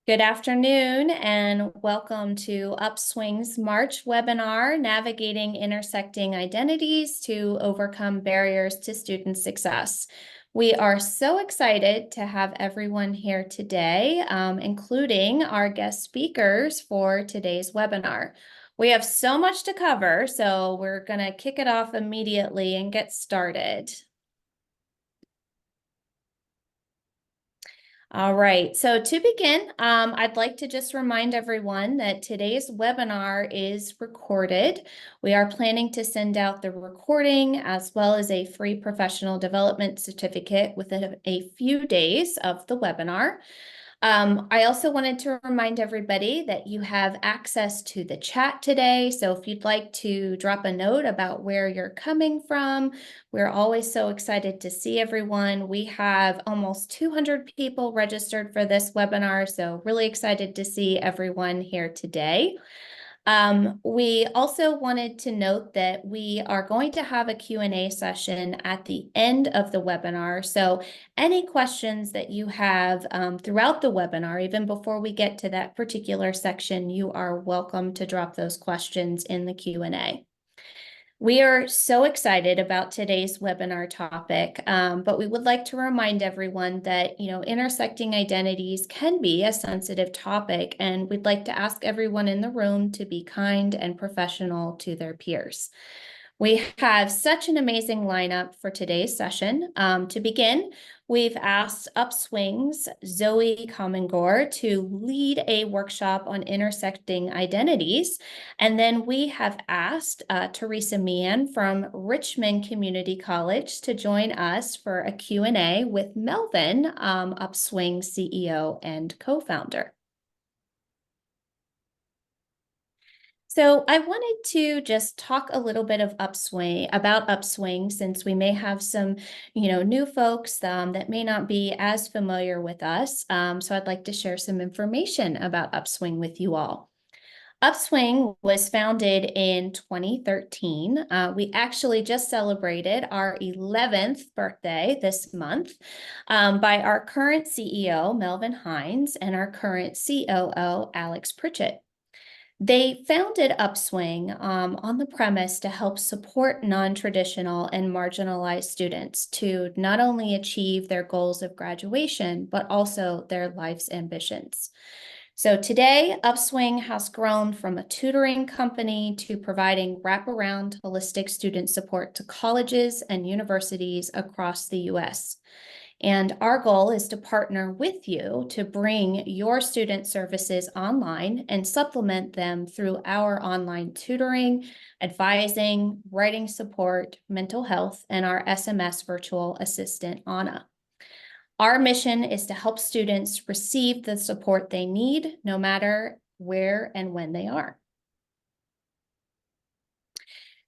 Good afternoon and welcome to Upswing's March webinar, Navigating Intersecting Identities to Overcome Barriers to Student Success. We are so excited to have everyone here today, including our guest speakers for today's webinar. We have so much to cover, so we're going to kick it off immediately and get started. All right, so to begin, I'd like to just remind everyone that today's webinar is recorded. We are planning to send out the recording as well as a free professional development certificate within a few days of the webinar. I also wanted to remind everybody that you have access to the chat today. So if you'd like to drop a note about where you're coming from, we're always so excited to see everyone. We have almost 200 people registered for this webinar, so really excited to see everyone here today. We also wanted to note that we are going to have a Q&A session at the end of the webinar. So any questions that you have throughout the webinar, even before we get to that particular section, you are welcome to drop those questions in the Q&A. We are so excited about today's webinar topic, but we would like to remind everyone that, intersecting identities can be a sensitive topic, and we'd like to ask everyone in the room to be kind and professional to their peers. We have such an amazing lineup for today's session. To begin, we've asked Upswing's Zoe Comingore to lead a workshop on intersecting identities. And then we have asked Teresa Meehan from Richmond Community College to join us for a Q&A with Melvin, Upswing CEO and co-founder. So I wanted to just talk a little bit of Upswing, since we may have some, new folks that may not be as familiar with us. So I'd like to share some information about Upswing with you all. Upswing was founded in 2013. We actually just celebrated our 11th birthday this month by our current CEO, Melvin Hines, and our current COO, Alex Pritchett. They founded Upswing on the premise to help support non-traditional and marginalized students to not only achieve their goals of graduation, but also their life's ambitions. So today, Upswing has grown from a tutoring company to providing wraparound holistic student support to colleges and universities across the U.S. And our goal is to partner with you to bring your student services online and supplement them through our online tutoring, advising, writing support, mental health, and our SMS virtual assistant, Anna. Our mission is to help students receive the support they need, no matter where and when they are.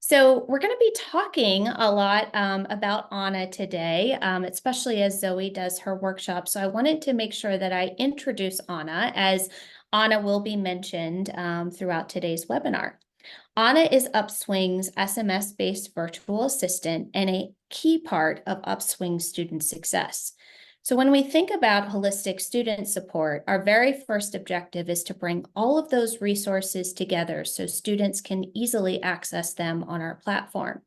So we're going to be talking a lot about Anna today, especially as Zoe does her workshop. So I wanted to make sure that I introduce Anna, as Anna will be mentioned throughout today's webinar. Anna is Upswing's SMS-based virtual assistant and a key part of Upswing student success. So when we think about holistic student support, our very first objective is to bring all of those resources together so students can easily access them on our platform.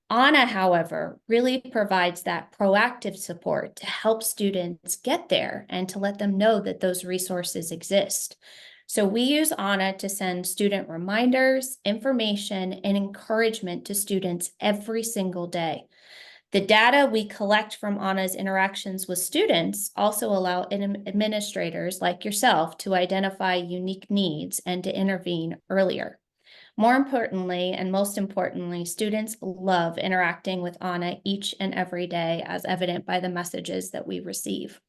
Anna, however, really provides that proactive support to help students get there and to let them know that those resources exist. So we use Anna to send student reminders, information, and encouragement to students every single day. The data we collect from Anna's interactions with students also allow administrators like yourself to identify unique needs and to intervene earlier. More importantly, and most importantly, students love interacting with Anna each and every day, as evident by the messages that we receive.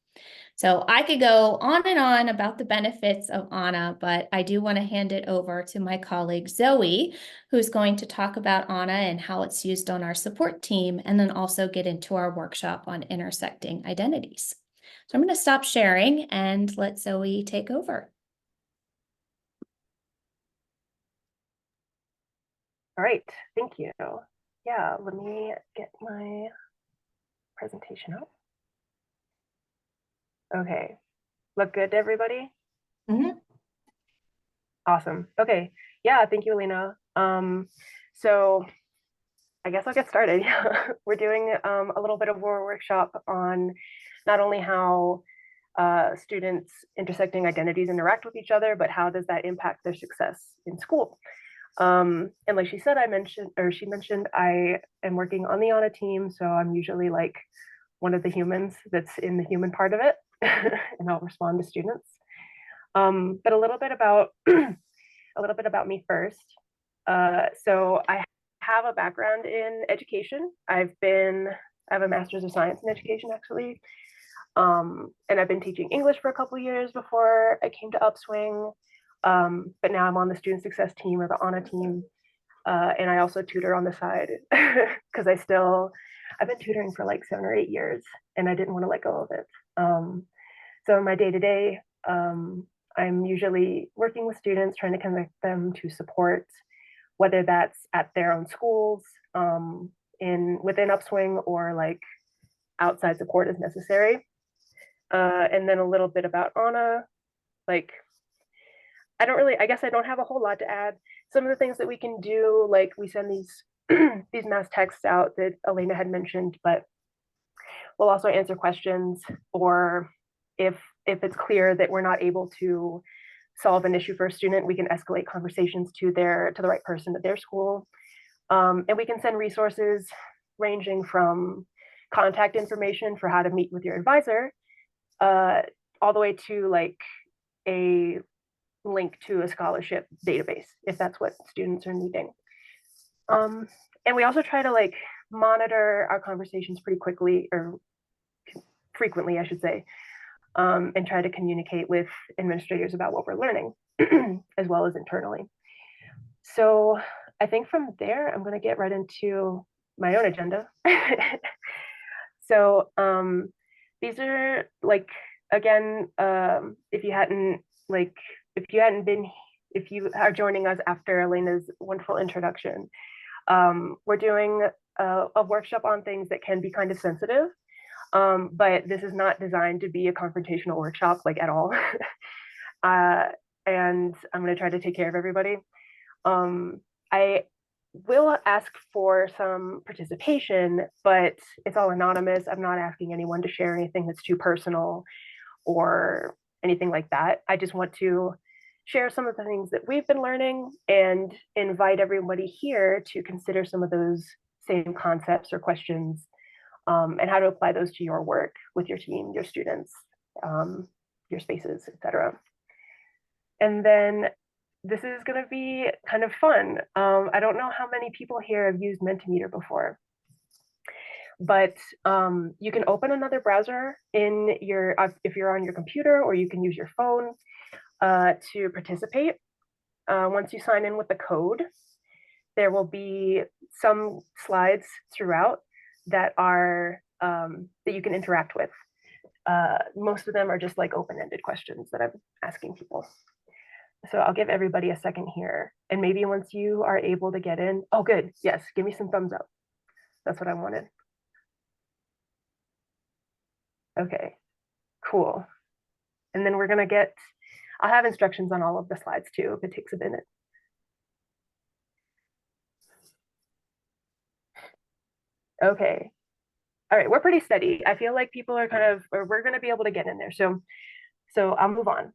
So I could go on and on about the benefits of Anna, but I do want to hand it over to my colleague Zoe, who's going to talk about Anna and how it's used on our support team, and then also get into our workshop on intersecting identities. So I'm going to stop sharing and let Zoe take over. All right, thank you. Yeah, let me get my presentation up. Okay, look good to everybody? Awesome. Okay. Yeah, thank you, Alina. So I guess I'll get started. We're doing a little bit of a workshop on not only how students intersecting identities interact with each other, but how does that impact their success in school. And like she said, she mentioned, I am working on the ANA team, so I'm usually like one of the humans that's in the human part of it, and I'll respond to students. But a little bit about me first. So I have a background in education. I have a master's of science in education actually. And I've been teaching English for a couple of years before I came to Upswing. But now I'm on the student success team or the ANA team. And I also tutor on the side because I've been tutoring for like 7 or 8 years and I didn't want to let go of it. So in my day to day, I'm usually working with students, trying to connect them to support, whether that's at their own schools, within Upswing, or like outside support as necessary. And then a little bit about ANA, like I guess I don't have a whole lot to add. Some of the things that we can do, like we send these these mass texts out that Elena had mentioned, but we'll also answer questions, or if it's clear that we're not able to solve an issue for a student, we can escalate conversations to the right person at their school. And we can send resources ranging from contact information for how to meet with your advisor, all the way to like a link to a scholarship database if that's what students are needing. And we also try to like monitor our conversations pretty quickly, or frequently, I should say, and try to communicate with administrators about what we're learning, as well as internally. So I think from there, I'm going to get right into my own agenda. So these are like, again, if you are joining us after Elena's wonderful introduction, we're doing a workshop on things that can be kind of sensitive, but this is not designed to be a confrontational workshop, like at all. And I'm going to try to take care of everybody. I will ask for some participation, but it's all anonymous. I'm not asking anyone to share anything that's too personal or anything like that. I just want to share some of the things that we've been learning and invite everybody here to consider some of those same concepts or questions, and how to apply those to your work with your team, your students, your spaces, etc. And then this is going to be kind of fun. I don't know how many people here have used Mentimeter before, but you can open another browser if you're on your computer, or you can use your phone to participate. Once you sign in with the code, there will be some slides throughout that you can interact with. Most of them are just like open-ended questions that I'm asking people. So I'll give everybody a second here. And maybe once you are able to get in, oh good, yes, give me some thumbs up. That's what I wanted. Okay, cool. And then I'll have instructions on all of the slides too, if it takes a minute. Okay. All right, we're pretty steady. I feel like people are we're gonna be able to get in there. So I'll move on.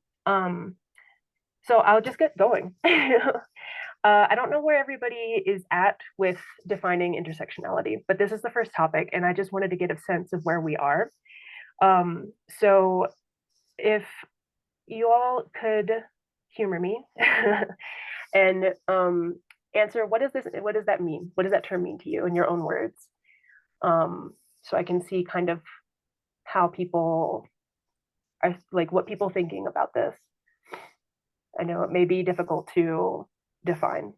So I'll just get going. I don't know where everybody is at with defining intersectionality, but this is the first topic, and I just wanted to get a sense of where we are. So if you all could humor me and answer, what does that mean? What does that term mean to you in your own words? So I can see kind of how people are, like what people thinking about this. I know it may be difficult to define.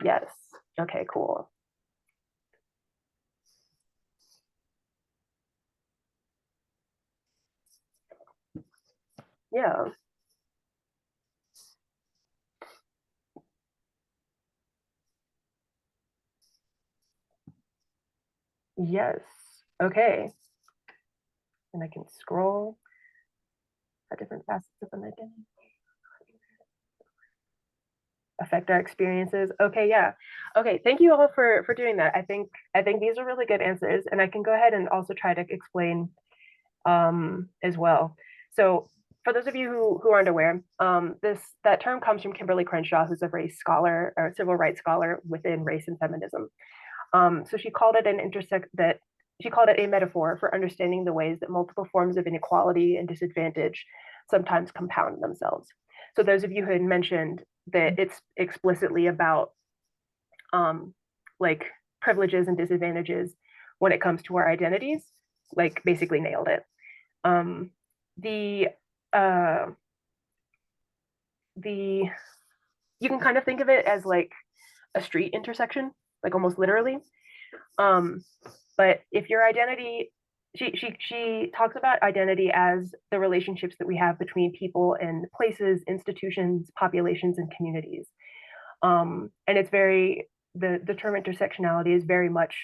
Yes. Okay, cool. Yeah. Yes. Okay. and I can scroll at different facets of an identity. Affect our experiences. Okay, yeah. Okay, thank you all for doing that. I think these are really good answers, and I can go ahead and also try to explain as well. So for those of you who aren't aware, that term comes from Kimberly Crenshaw, who's a race scholar or civil rights scholar within race and feminism. So she called it a metaphor for understanding the ways that multiple forms of inequality and disadvantage sometimes compound themselves. So those of you who had mentioned that it's explicitly about like privileges and disadvantages when it comes to our identities, like basically nailed it. The you can kind of think of it as like a street intersection, like almost literally. But if your identity, she talks about identity as the relationships that we have between people and places, institutions, populations, and communities. And it's very the term intersectionality is very much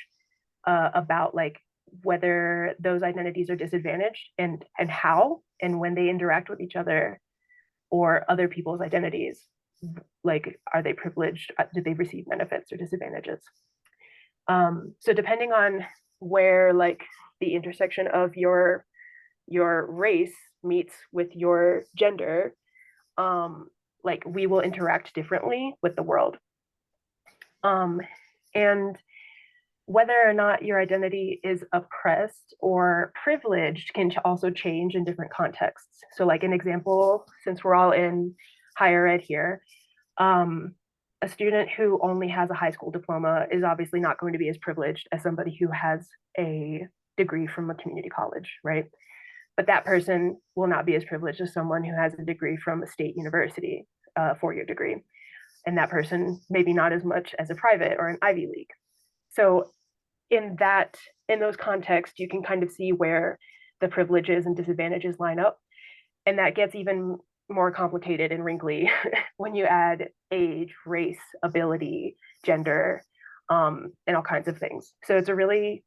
about like whether those identities are disadvantaged and how and when they interact with each other or other people's identities, like are they privileged, do they receive benefits or disadvantages. So depending on where like the intersection of your race meets with your gender, like we will interact differently with the world. And whether or not your identity is oppressed or privileged can also change in different contexts. So like an example, since we're all in higher ed here, a student who only has a high school diploma is obviously not going to be as privileged as somebody who has a degree from a community college, right? But that person will not be as privileged as someone who has a degree from a state university, a four-year degree. And that person maybe not as much as a private or an Ivy League. So in those contexts, you can kind of see where the privileges and disadvantages line up. And that gets even more complicated and wrinkly when you add age, race, ability, gender, and all kinds of things. So it's a really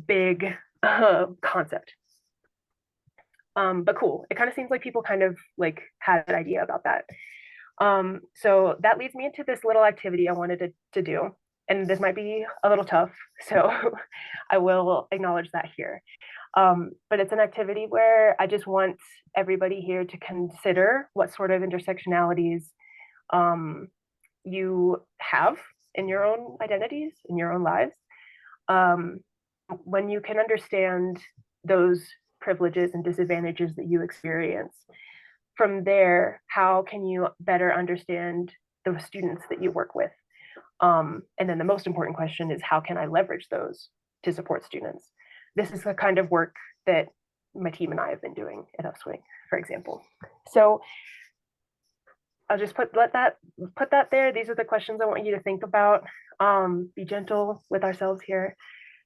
big concept. But cool. It kind of seems like people kind of like had an idea about that. So that leads me into this little activity I wanted to do. And this might be a little tough, so I will acknowledge that here. But it's an activity where I just want everybody here to consider what sort of intersectionalities you have in your own identities, in your own lives. When you can understand those privileges and disadvantages that you experience, from there, how can you better understand the students that you work with? And then the most important question is, how can I leverage those to support students? This is the kind of work that my team and I have been doing at Upswing, for example. So I'll just put that there. These are the questions I want you to think about. Be gentle with ourselves here,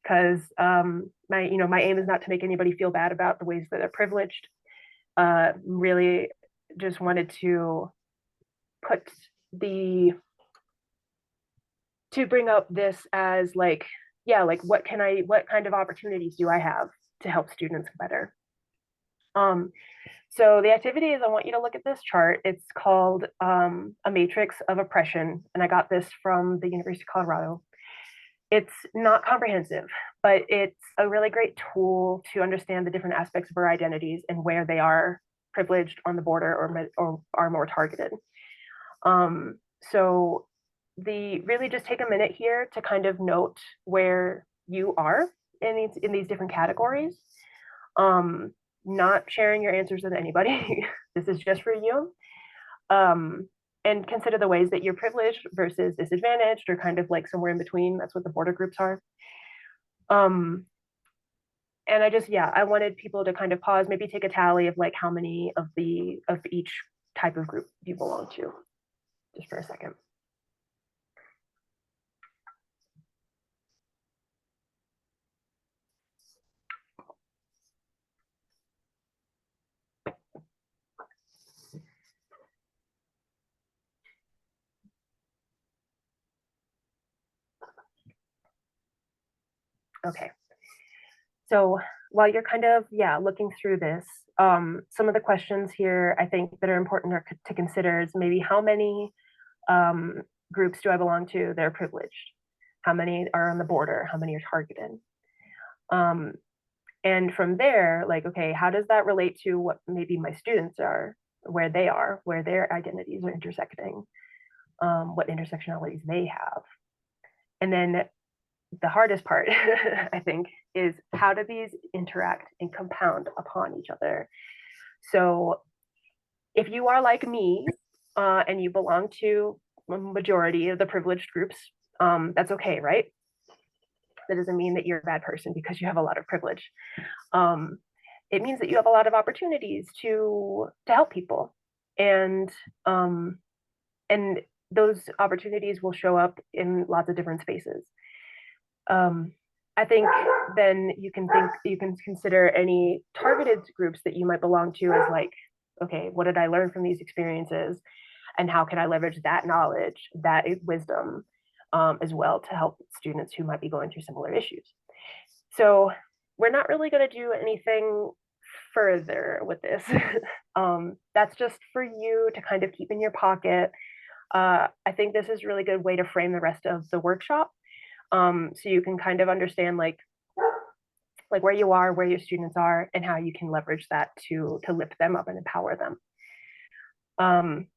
because my aim is not to make anybody feel bad about the ways that they're privileged. Really just wanted to bring up this as like, yeah, like what kind of opportunities do I have to help students better? So the activity is, I want you to look at this chart. It's called a matrix of oppression, and I got this from the University of Colorado. It's not comprehensive, but it's a really great tool to understand the different aspects of our identities and where they are privileged, on the border, or are more targeted. So really just take a minute here to kind of note where you are in these different categories. Not sharing your answers with anybody. This is just for you. And consider the ways that you're privileged versus disadvantaged, or kind of like somewhere in between. That's what the border groups are. And I wanted people to kind of pause, maybe take a tally of like how many of each type of group you belong to, just for a second. Okay. So while you're kind of, looking through this, some of the questions here I think that are important to consider is maybe how many groups do I belong to that are privileged? How many are on the border? How many are targeted? And from there, like, okay, how does that relate to what maybe my students are, where they are, where their identities are intersecting, what intersectionalities they have? And then the hardest part, I think, is how do these interact and compound upon each other? So if you are like me and you belong to a majority of the privileged groups, that's okay, right? That doesn't mean that you're a bad person because you have a lot of privilege. It means that you have a lot of opportunities to help people, and those opportunities will show up in lots of different spaces. I think then you can consider any targeted groups that you might belong to as like, okay, what did I learn from these experiences, and how can I leverage that knowledge, that wisdom, as well to help students who might be going through similar issues. So we're not really going to do anything further with this. That's just for you to kind of keep in your pocket. I think this is a really good way to frame the rest of the workshop. So you can kind of understand like where you are, where your students are, and how you can leverage that to lift them up and empower them.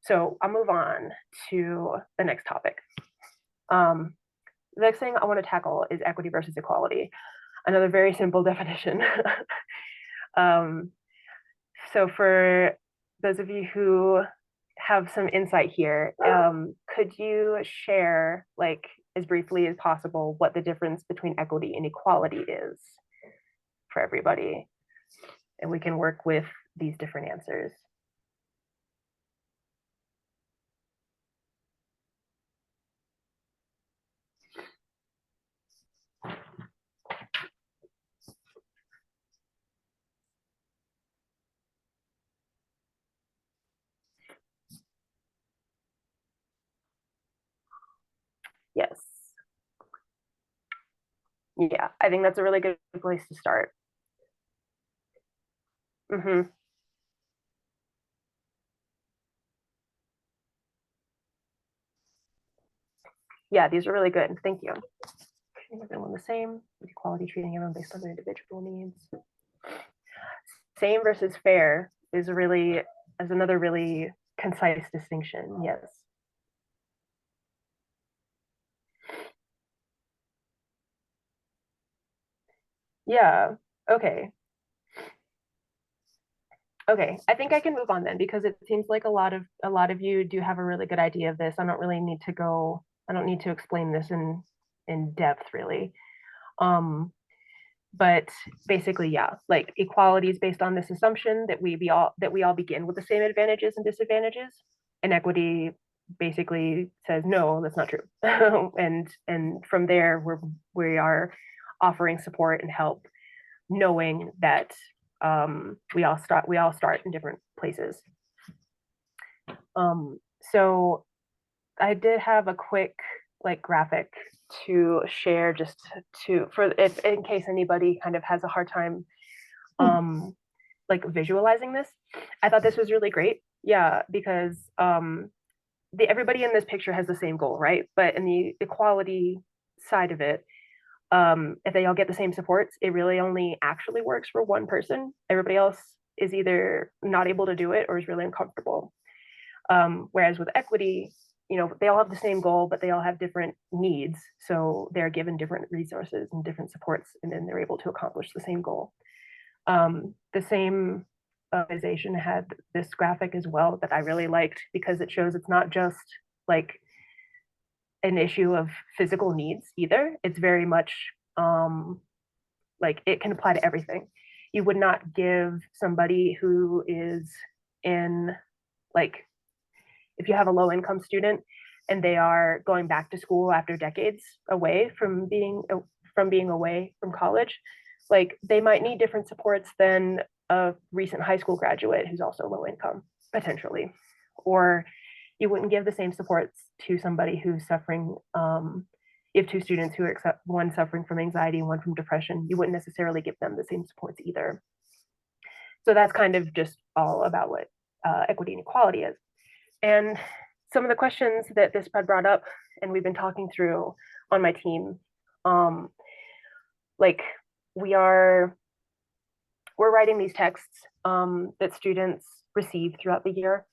So I'll move on to the next topic. The next thing I want to tackle is equity versus equality. Another very simple definition. So for those of you who have some insight here, could you share, like, as briefly as possible, what the difference between equity and equality is for everybody? And we can work with these different answers. Yes. Yeah, I think that's a really good place to start. Mm-hmm. Yeah, these are really good. Thank you. Treating everyone the same, with equality, treating everyone based on their individual needs. Same versus fair is another really concise distinction. Yes. Yeah. Okay. Okay. I think I can move on then, because it seems like a lot of you do have a really good idea of this. I don't need to explain this in depth really. But basically, yeah, like equality is based on this assumption that we all begin with the same advantages and disadvantages, and equity basically says no, that's not true. And from there we are offering support and help, knowing that we all start in different places. So I did have a quick like graphic to share, just for if in case anybody kind of has a hard time like visualizing this. I thought this was really great. Yeah, because everybody in this picture has the same goal, right? But in the equality side of it, if they all get the same supports, it really only actually works for one person. Everybody else is either not able to do it or is really uncomfortable. Whereas with equity, they all have the same goal, but they all have different needs. So they're given different resources and different supports, and then they're able to accomplish the same goal. The same organization had this graphic as well that I really liked, because it shows it's not just like an issue of physical needs either. It's very much like it can apply to everything. You would not give somebody who is in, like, if you have a low income student and they are going back to school after decades away from being away from college, like they might need different supports than a recent high school graduate who's also low income potentially. Or you wouldn't give the same supports to somebody who's suffering you have two students who are one suffering from anxiety, one from depression, you wouldn't necessarily give them the same supports either. So that's kind of just all about what equity and equality is. And some of the questions that this spread brought up, and we've been talking through on my team, like we're writing these texts that students receive throughout the year,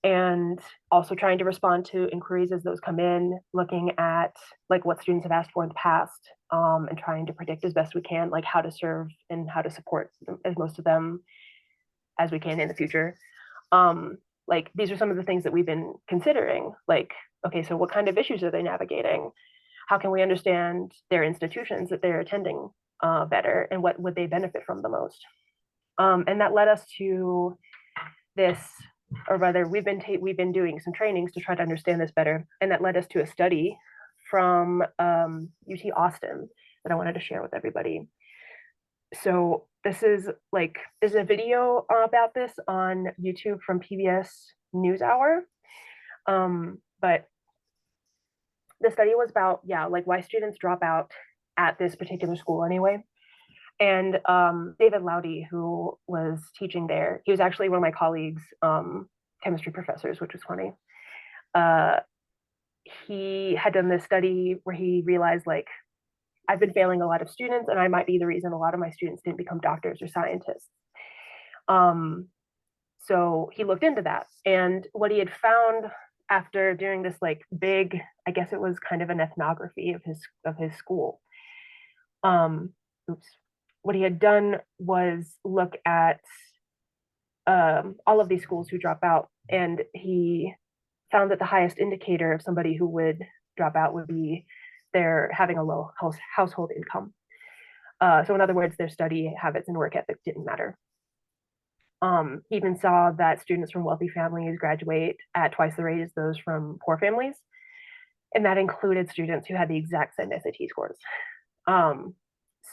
and also trying to respond to inquiries as those come in, looking at like what students have asked for in the past, and trying to predict as best we can, like how to serve and how to support as most of them as we can in the future. Like these are some of the things that we've been considering, like, okay, so what kind of issues are they navigating? How can we understand their institutions that they're attending better, and what would they benefit from the most? And that led us to this, or rather we've been doing some trainings to try to understand this better, and that led us to a study from UT Austin that I wanted to share with everybody. So this is like, there's a video about this on YouTube from PBS NewsHour. But the study was about, yeah, like why students drop out at this particular school anyway. And David Laudy, who was teaching there, he was actually one of my colleagues, chemistry professors, which was funny. He had done this study where he realized, like, I've been failing a lot of students, and I might be the reason a lot of my students didn't become doctors or scientists. So he looked into that, and what he had found after doing this like big, I guess it was kind of an ethnography of his school. What he had done was look at all of these schools who drop out, and he found that the highest indicator of somebody who would drop out would be their having a low household income. So in other words, their study habits and work ethic didn't matter. He even saw that students from wealthy families graduate at twice the rate as those from poor families, and that included students who had the exact same SAT scores.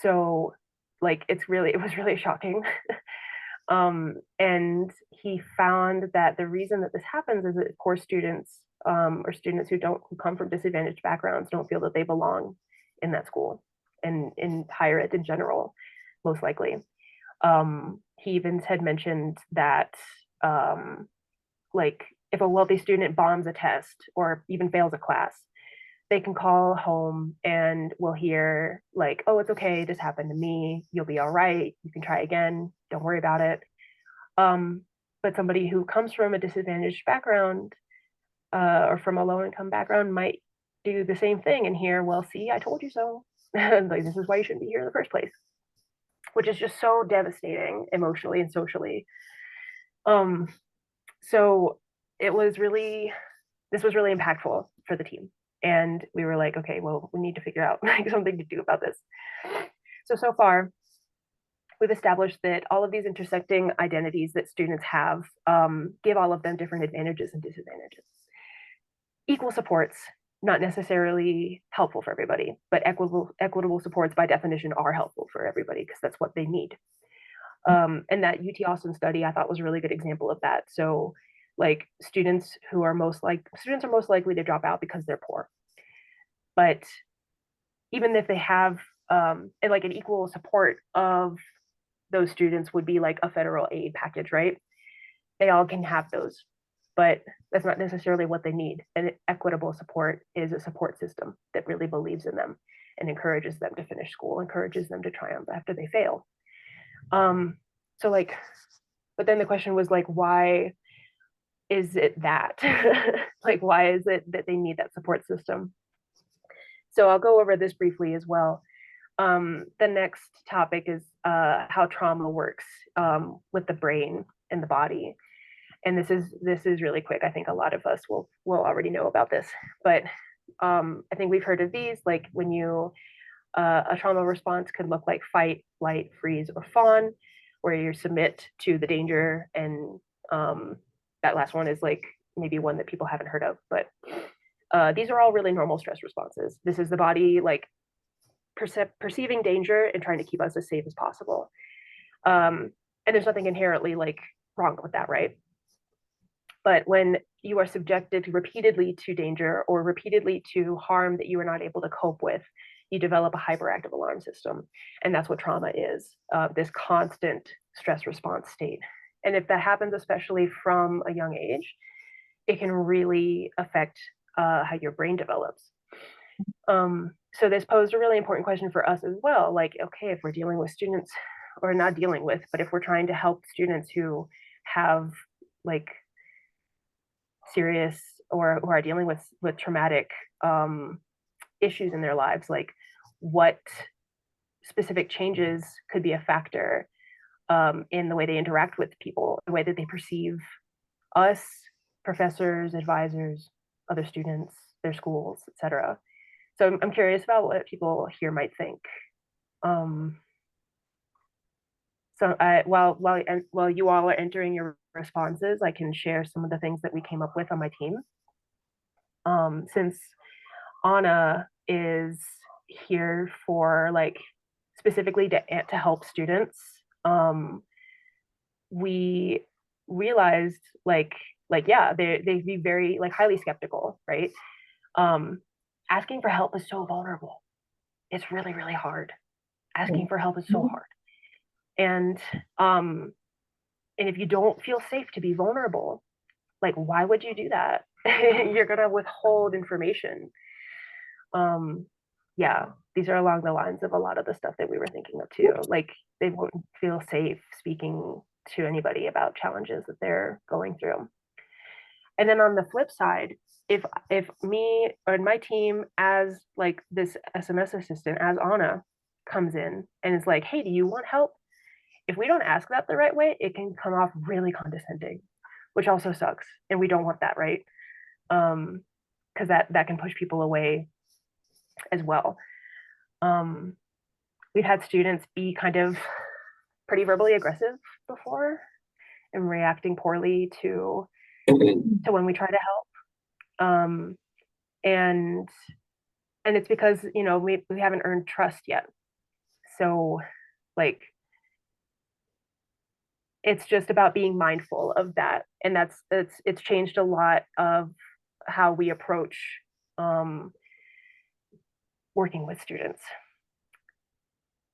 So like it was really shocking. And he found that the reason that this happens is that poor students, or students who come from disadvantaged backgrounds, don't feel that they belong in that school and in higher ed in general, most likely. He even had mentioned that like if a wealthy student bombs a test or even fails a class, they can call home and we'll hear like, oh, it's okay, this happened to me, you'll be all right, you can try again, don't worry about it. But somebody who comes from a disadvantaged background, or from a low income background, might do the same thing and hear, well, see, I told you so. Like, this is why you shouldn't be here in the first place, which is just so devastating emotionally and socially. So this was really impactful for the team. And we were like, okay, well, we need to figure out like something to do about this. So far, we've established that all of these intersecting identities that students have give all of them different advantages and disadvantages. Equal supports, not necessarily helpful for everybody, but equitable supports by definition are helpful for everybody because that's what they need. And that UT Austin study I thought was a really good example of that. So like students are most likely to drop out because they're poor. But even if they have like an equal support of those students would be like a federal aid package, right? They all can have those, but that's not necessarily what they need. And equitable support is a support system that really believes in them and encourages them to finish school, encourages them to triumph after they fail. So like, but then the question was like, why is it that? Like, why is it that they need that support system? So I'll go over this briefly as well. The next topic is how trauma works with the brain and the body. And this is really quick. I think a lot of us will already know about this, but I think we've heard of these, like when you a trauma response could look like fight, flight, freeze, or fawn, where you submit to the danger. And that last one is like maybe one that people haven't heard of, but these are all really normal stress responses. This is the body like perceiving danger and trying to keep us as safe as possible. And there's nothing inherently like wrong with that, right? But when you are subjected repeatedly to danger or repeatedly to harm that you are not able to cope with, you develop a hyperactive alarm system. And that's what trauma is, this constant stress response state. And if that happens, especially from a young age, it can really affect how your brain develops. So this posed a really important question for us as well. Like, okay, if we're dealing with students, or not dealing with, but if we're trying to help students who have like serious or who are dealing with traumatic issues in their lives, like what specific changes could be a factor in the way they interact with people, the way that they perceive us, professors, advisors, other students, their schools, etc. So I'm curious about what people here might think. So while you all are entering your responses, I can share some of the things that we came up with on my team. Since Anna is here for like specifically to help students, we realized yeah, they'd be very like highly skeptical, right? Asking for help is so vulnerable. It's really, really hard. Asking for help is so hard. And if you don't feel safe to be vulnerable, like why would you do that? You're gonna withhold information. Yeah, these are along the lines of a lot of the stuff that we were thinking of too. Like they won't feel safe speaking to anybody about challenges that they're going through. And then on the flip side, if me or my team as like this SMS assistant, as Anna comes in and is like, hey, do you want help? If we don't ask that the right way, it can come off really condescending, which also sucks. And we don't want that, right? Because that can push people away as well. We've had students be kind of pretty verbally aggressive before and reacting poorly to when we try to help. And it's because, you know, we haven't earned trust yet. So like it's just about being mindful of that. And it's changed a lot of how we approach working with students.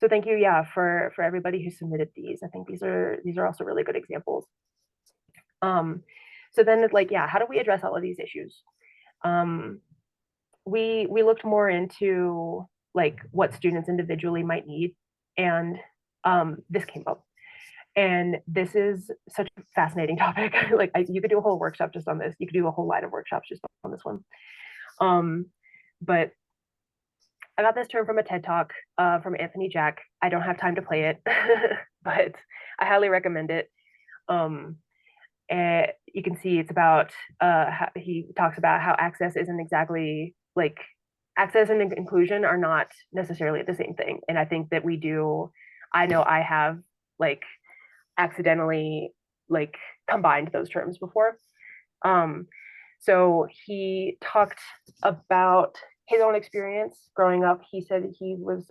So thank you, yeah, for everybody who submitted these. I think these are also really good examples. So then it's like, yeah, how do we address all of these issues? We looked more into like what students individually might need, and this came up. And this is such a fascinating topic. Like you could do a whole workshop just on this. You could do a whole line of workshops just on this one. But I got this term from a TED Talk from Anthony Jack. I don't have time to play it, but I highly recommend it. And you can see it's about how he talks about how access isn't exactly like access and inclusion are not necessarily the same thing. And I think that I know I have like accidentally like combined those terms before. So he talked about his own experience growing up. He said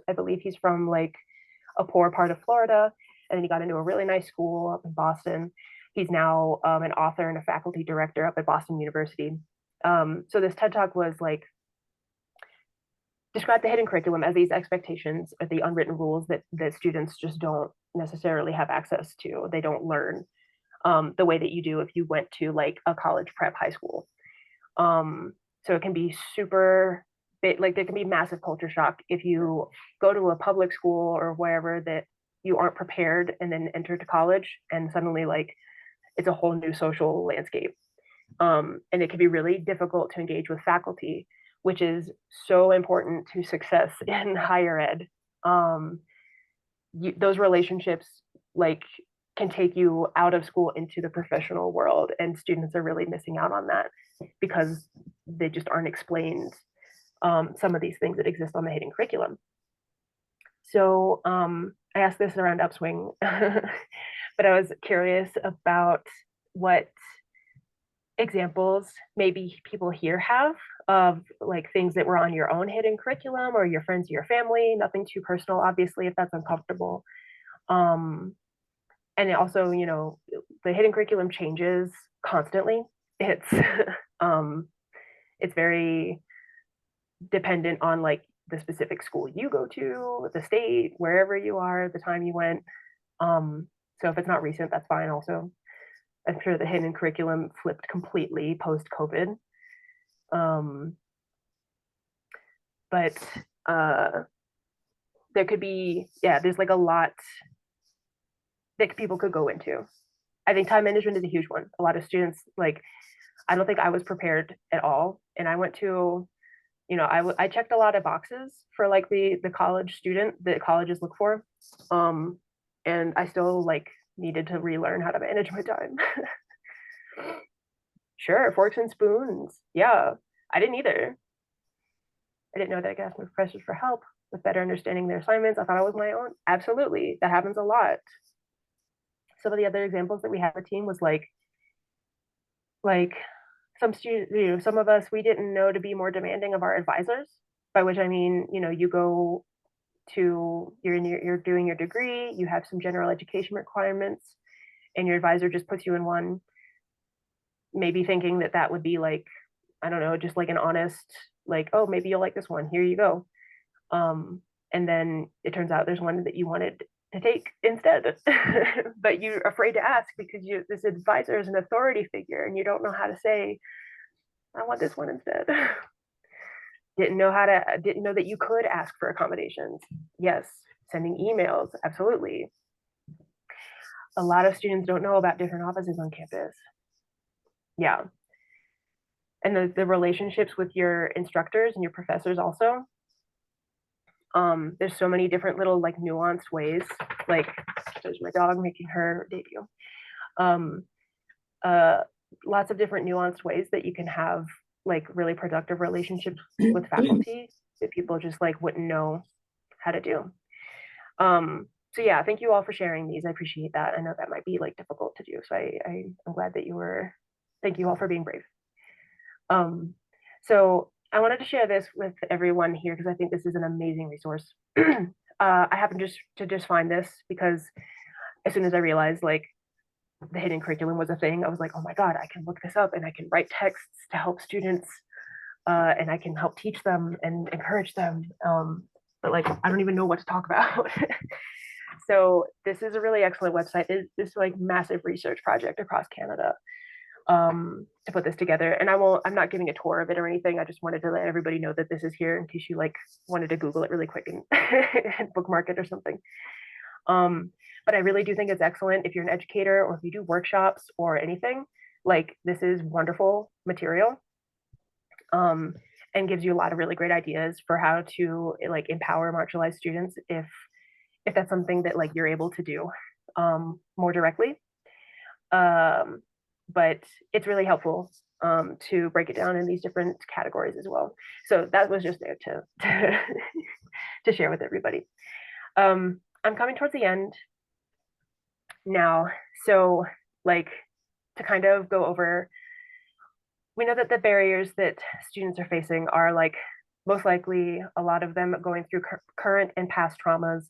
I believe he's from like a poor part of Florida, and then he got into a really nice school up in Boston. He's now an author and a faculty director up at Boston University. So this TED Talk was like, describe the hidden curriculum as these expectations or the unwritten rules that students just don't necessarily have access to. They don't learn the way that you do if you went to like a college prep high school. So it can be super big, like there can be massive culture shock if you go to a public school or wherever that you aren't prepared and then enter to college and suddenly like it's a whole new social landscape. And it can be really difficult to engage with faculty, which is so important to success in higher ed. Those relationships like can take you out of school into the professional world, and students are really missing out on that because they just aren't explained some of these things that exist on the hidden curriculum. So I asked this around Upswing, but I was curious about what examples maybe people here have of like things that were on your own hidden curriculum or your friends or your family, nothing too personal, obviously, if that's uncomfortable. And also, you know, the hidden curriculum changes constantly. it's it's very dependent on like the specific school you go to, the state, wherever you are, the time you went. So if it's not recent, that's fine also. I'm sure the hidden curriculum flipped completely post COVID. Um, but there could be, yeah, there's like a lot that people could go into. I think time management is a huge one. A lot of students, like, I don't think I was prepared at all. And I went to, I checked a lot of boxes for like the college student that colleges look for. Um, and I still like needed to relearn how to manage my time. Sure, forks and spoons. Yeah, I didn't either. I didn't know that I could ask my professors for help with better understanding their assignments. I thought I was my own. Absolutely, that happens a lot. Some of the other examples that we had on the team was like some students, some of us, we didn't know to be more demanding of our advisors, by which I mean, you go to, you're doing your degree, you have some general education requirements, and your advisor just puts you in one, maybe thinking that that would be like, I don't know, just like an honest, like, oh, maybe you'll like this one, here you go. And then it turns out there's one that you wanted to take instead, but you're afraid to ask because this advisor is an authority figure and you don't know how to say, I want this one instead. Didn't know that you could ask for accommodations. Yes, sending emails, absolutely. A lot of students don't know about different offices on campus. Yeah. And the relationships with your instructors and your professors also. There's so many different little like nuanced ways. Like there's my dog making her debut. Um, Lots of different nuanced ways that you can have like really productive relationships with faculty that people just like wouldn't know how to do. So yeah, thank you all for sharing these. I appreciate that. I know that might be like difficult to do. So I'm glad that thank you all for being brave. So I wanted to share this with everyone here because I think this is an amazing resource. I happened to just find this because as soon as I realized like the hidden curriculum was a thing, I was like, oh my God, I can look this up and I can write texts to help students and I can help teach them and encourage them. But like, I don't even know what to talk about. So this is a really excellent website. This like massive research project across Canada to put this together. And I'm not giving a tour of it or anything. I just wanted to let everybody know that this is here in case you like wanted to Google it really quick and, and bookmark it or something. But I really do think it's excellent if you're an educator or if you do workshops or anything, like this is wonderful material. And gives you a lot of really great ideas for how to like empower marginalized students if that's something that like you're able to do more directly. But it's really helpful to break it down in these different categories as well. So that was just there to share with everybody. I'm coming towards the end now. So like to kind of go over, we know that the barriers that students are facing are like most likely a lot of them going through current and past traumas.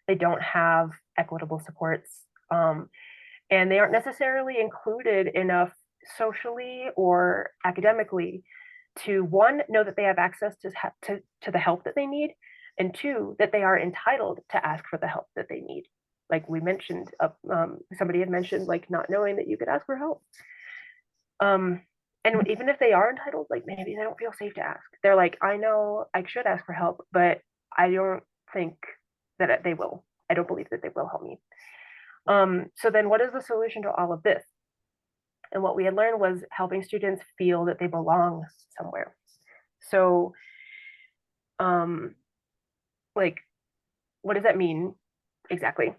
They don't have equitable supports. And they aren't necessarily included enough socially or academically to one, know that they have access to the help that they need, and two, that they are entitled to ask for the help that they need. Like we mentioned, somebody had mentioned like not knowing that you could ask for help. And even if they are entitled, like maybe they don't feel safe to ask. They're like, I know I should ask for help, but I don't think that they will. I don't believe that they will help me. So then what is the solution to all of this? And what we had learned was helping students feel that they belong somewhere. So like, what does that mean exactly?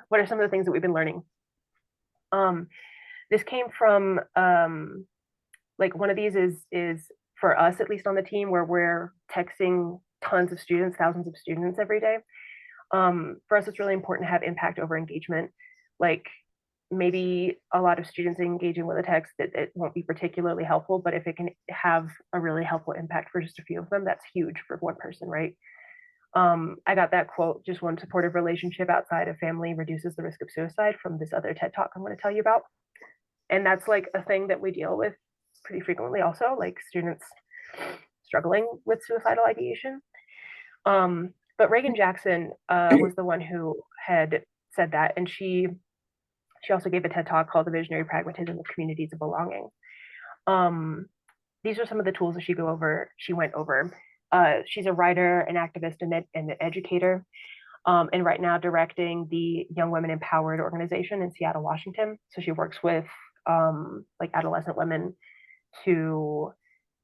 What are some of the things that we've been learning? This came from like one of these is for us, at least on the team, where we're texting tons of students, thousands of students every day. For us, it's really important to have impact over engagement. Like maybe a lot of students engaging with a text that it won't be particularly helpful, but if it can have a really helpful impact for just a few of them, that's huge for one person, right? I got that quote, just one supportive relationship outside of family reduces the risk of suicide, from this other TED talk I'm going to tell you about. And that's like a thing that we deal with pretty frequently also, like students struggling with suicidal ideation. But Reagan Jackson was the one who had said that, and she also gave a TED talk called "The Visionary Pragmatism of Communities of Belonging." These are some of the tools that she went over. She's a writer, an activist, and an educator, and right now directing the Young Women Empowered organization in Seattle, Washington. So she works with like adolescent women to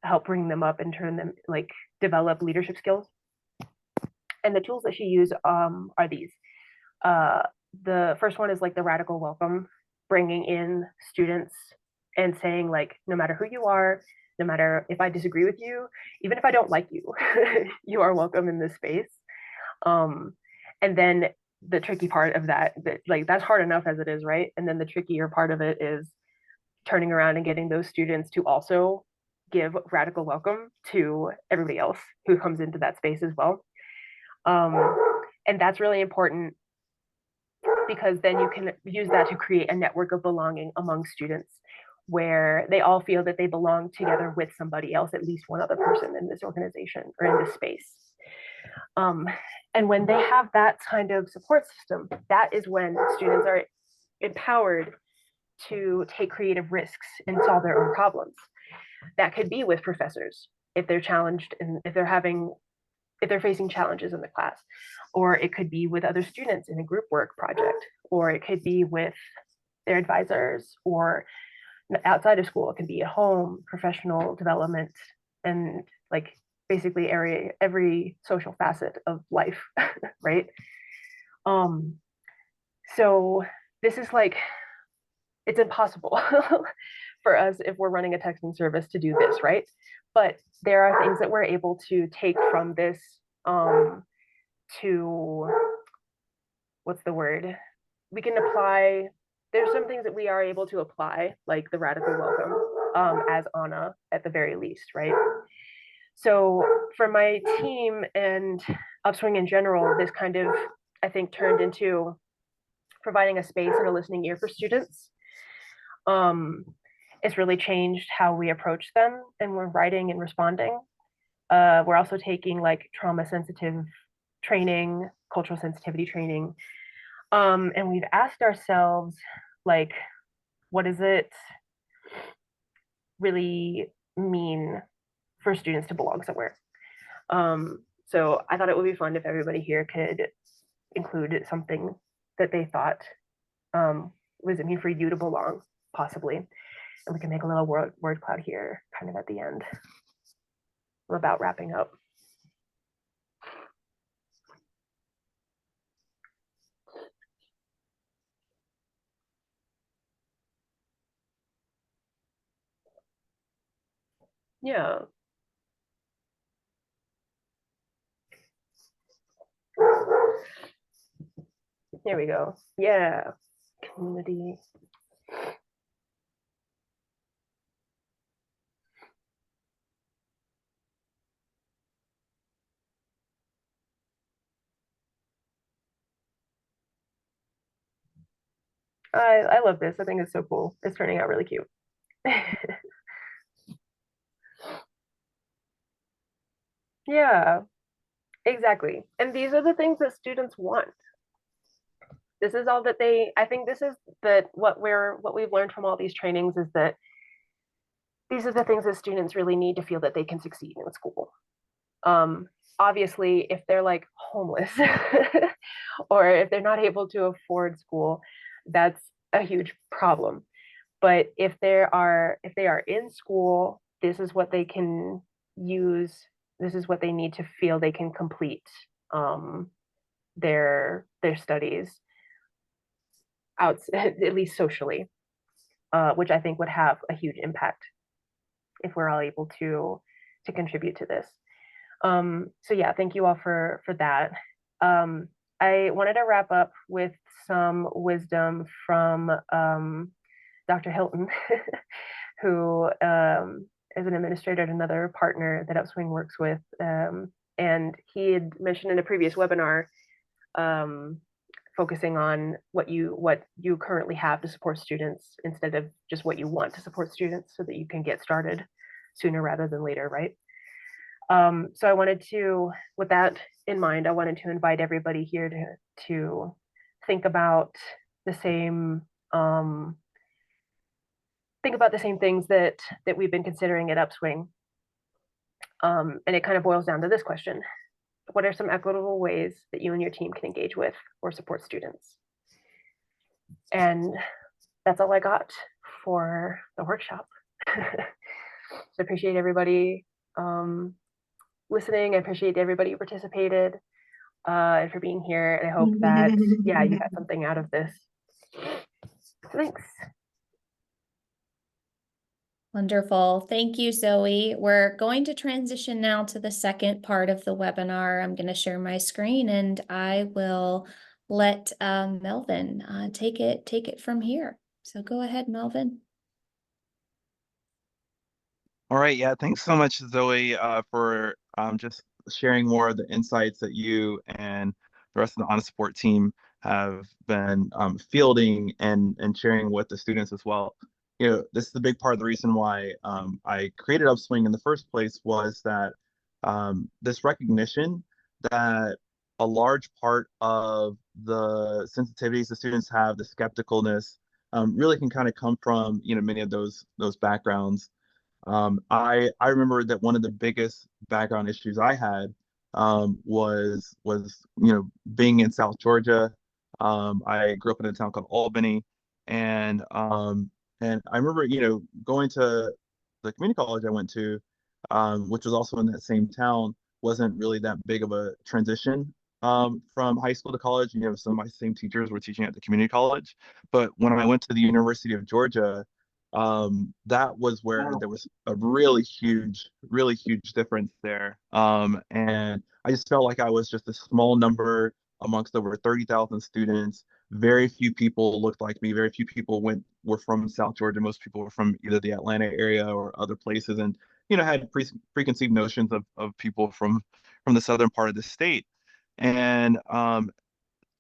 help bring them up and turn them, like, develop leadership skills. And the tools that she used are these. The first one is like the radical welcome, bringing in students and saying, like, no matter who you are, no matter if I disagree with you, even if I don't like you, you are welcome in this space. And then the tricky part of that, like, that's hard enough as it is, right? And then the trickier part of it is turning around and getting those students to also give radical welcome to everybody else who comes into that space as well. And that's really important, because then you can use that to create a network of belonging among students where they all feel that they belong together with somebody else, at least one other person in this organization or in this space. And when they have that kind of support system, that is when students are empowered to take creative risks and solve their own problems. That could be with professors if they're challenged and if they're facing challenges in the class, or it could be with other students in a group work project, or it could be with their advisors, or outside of school. It can be at home, professional development, and like basically every social facet of life, right? So this is like, it's impossible for us if we're running a texting service to do this, right? But there are things that we're able to take from this to, what's the word? We can apply, there's some things that we are able to apply, like the radical welcome, as Anna at the very least, right? So for my team and Upswing in general, this kind of, I think, turned into providing a space and a listening ear for students. It's really changed how we approach them and we're writing and responding. We're also taking like trauma sensitive training, cultural sensitivity training. And we've asked ourselves, like, what does it really mean for students to belong somewhere? So I thought it would be fun if everybody here could include something that they thought, what does it mean for you to belong, possibly? And we can make a little word cloud here, kind of at the end. We're about wrapping up. Yeah. Here we go. Yeah. Community. I love this. I think it's so cool. It's turning out really cute. Yeah, exactly. And these are the things that students want. This is all that I think this is what we've learned from all these trainings is that these are the things that students really need to feel that they can succeed in school. Obviously, if they're like homeless or if they're not able to afford school, that's a huge problem. But if they are in school, this is what they can use. This is what they need to feel they can complete their studies out, at least socially, which I think would have a huge impact if we're all able to contribute to this. So yeah, thank you all for that. I wanted to wrap up with some wisdom from Dr. Hilton, who is an administrator and another partner that Upswing works with. And he had mentioned in a previous webinar focusing on what you currently have to support students instead of just what you want to support students, so that you can get started sooner rather than later, right? So I wanted to, with that in mind, I wanted to invite everybody here to think about the same things that we've been considering at Upswing. And it kind of boils down to this question: what are some equitable ways that you and your team can engage with or support students? And that's all I got for the workshop. So I appreciate everybody listening. I appreciate everybody who participated and for being here. And I hope that, yeah, you got something out of this. Thanks. Wonderful. Thank you, Zoe. We're going to transition now to the second part of the webinar. I'm going to share my screen and I will let Melvin take it from here. So go ahead, Melvin. All right. Yeah. Thanks so much, Zoe, for just sharing more of the insights that you and the rest of the Honest Support team have been fielding and sharing with the students as well. You know, this is a big part of the reason why I created Upswing in the first place, was that this recognition that a large part of the sensitivities the students have, the skepticalness, really can kind of come from, you know, many of those backgrounds. I remember that one of the biggest background issues I had was you know, being in South Georgia. I grew up in a town called Albany, and I remember, you know, going to the community college I went to, which was also in that same town. Wasn't really that big of a transition from high school to college. You know, some of my same teachers were teaching at the community college, but when I went to the University of Georgia, that was where there was a really huge difference there. And I just felt like I was just a small number amongst over 30,000 students. Very few people looked like me. Very few people were from South Georgia. Most people were from either the Atlanta area or other places, and you know, had preconceived notions of people from the southern part of the state. And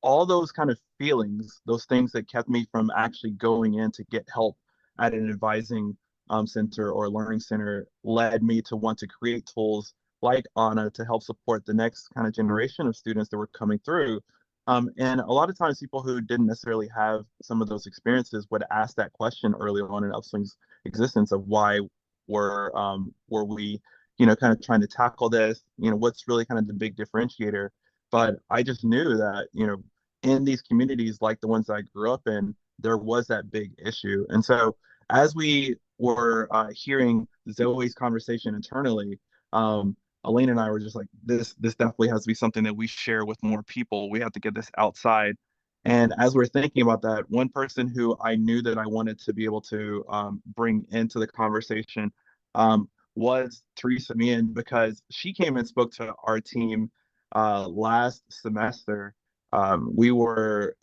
all those kind of feelings, those things that kept me from actually going in to get help at an advising center or learning center, led me to want to create tools like Anna to help support the next kind of generation of students that were coming through. And a lot of times people who didn't necessarily have some of those experiences would ask that question early on in Upswing's existence of why were we, you know, kind of trying to tackle this, you know, what's really kind of the big differentiator. But I just knew that, you know, in these communities like the ones that I grew up in, there was that big issue. And so as we were hearing Zoe's conversation internally, Elaine and I were just like, this definitely has to be something that we share with more people. We have to get this outside. And as we're thinking about that, one person who I knew that I wanted to be able to bring into the conversation was Teresa Meehan, because she came and spoke to our team last semester. We were